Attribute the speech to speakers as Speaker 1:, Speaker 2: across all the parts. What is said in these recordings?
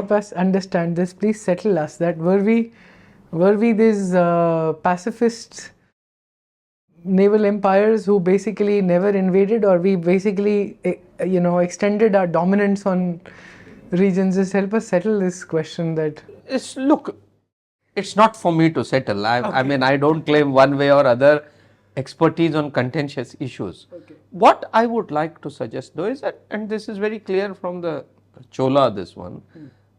Speaker 1: help us understand this. Please settle us. That were we these pacifist naval empires who basically never invaded, or we basically extended our dominance on regions? Just help us settle this question. That
Speaker 2: it's not for me to settle. I mean, I don't claim one way or other expertise on contentious issues. What I would like to suggest though is that, and this is very clear from the Chola, this one,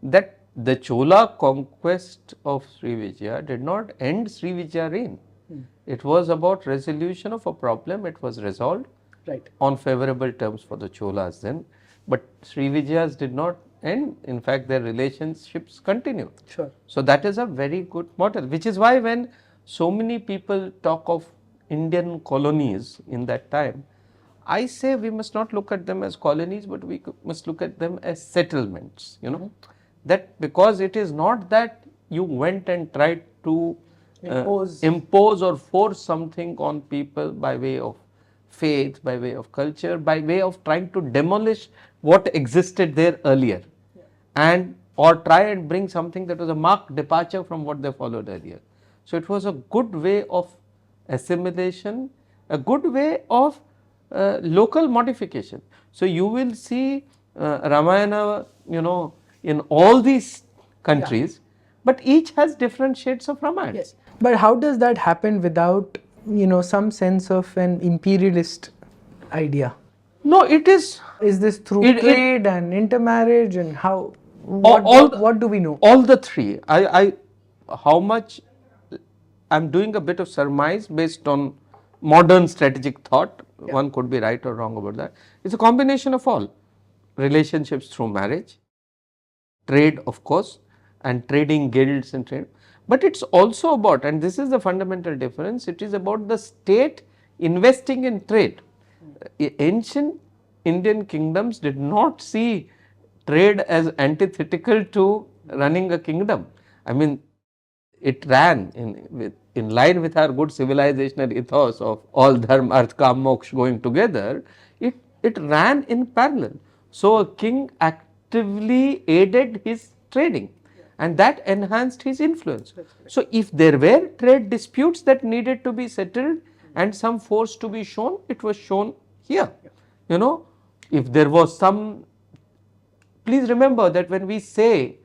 Speaker 2: that the Chola conquest of SriVijaya did not end SriVijaya reign. It was about resolution of a problem. It was resolved on favorable terms for the Cholas then. But SriVijaya's did not end. In fact, their relationships continued. So that is a very good model, which is why when so many people talk of Indian colonies in that time, I say we must not look at them as colonies, but we must look at them as settlements, that because it is not that you went and tried to impose or force something on people by way of faith, by way of culture, by way of trying to demolish what existed there earlier, and or try and bring something that was a marked departure from what they followed earlier. So it was a good way of assimilation, a good way of local modification. So you will see Ramayana, in all these countries, but each has different shades of Ramayana.
Speaker 1: Yes. But how does that happen without, some sense of an imperialist idea?
Speaker 2: No, it is.
Speaker 1: Is this through trade and intermarriage, and how? What do we know?
Speaker 2: All the three. How much I'm doing a bit of surmise based on modern strategic thought. One could be right or wrong about that. It's a combination of all. Relationships through marriage, trade of course, and trading guilds and trade. But it's also about, and this is the fundamental difference, it is about the state investing in trade. Ancient Indian kingdoms did not see trade as antithetical to running a kingdom. I mean, it ran in line with our good civilizational ethos of all dharma, arth, kam, moksha going together. It ran in parallel. So a king actively aided his trading, and that enhanced his influence. So if there were trade disputes that needed to be settled and some force to be shown, it was shown here. If there was some, please remember that when we say,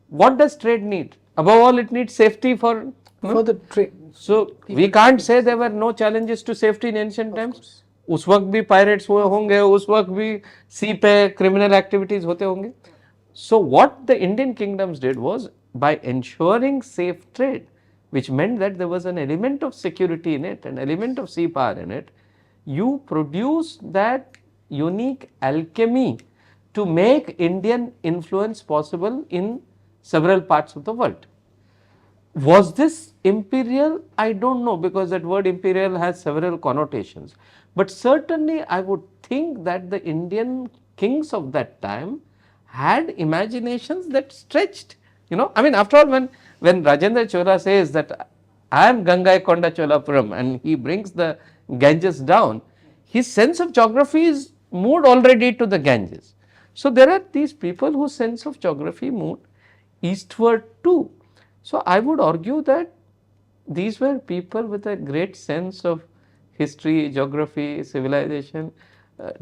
Speaker 2: what does trade need? Above all, it needs safety for
Speaker 1: the trade.
Speaker 2: So we can't say there were no challenges to safety in ancient times. उस वक्त भी pirates हुए होंगे, उस वक्त भी sea पे criminal activities होते होंगे. So what the Indian kingdoms did was, by ensuring safe trade, which meant that there was an element of security in it, an element of sea power in it, you produce that unique alchemy to make Indian influence possible in several parts of the world. Was this imperial? I don't know, because that word imperial has several connotations. But certainly I would think that the Indian kings of that time had imaginations that stretched. I mean, after all, when Rajendra Chola says that I am Gangai Konda Cholapuram and he brings the Ganges down, his sense of geography is moved already to the Ganges. So there are these people whose sense of geography moved eastward too. So I would argue that these were people with a great sense of history, geography, civilization.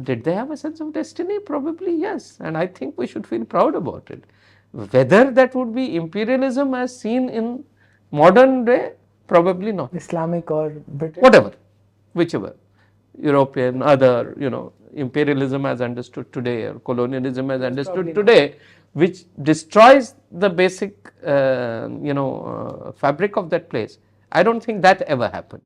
Speaker 2: Did they have a sense of destiny? Probably yes, and I think we should feel proud about it. Whether that would be imperialism as seen in modern day, probably not.
Speaker 1: Islamic or British?
Speaker 2: Whatever, whichever, European, other, imperialism as understood today or colonialism as understood today, which destroys the basic, fabric of that place. I don't think that ever happened.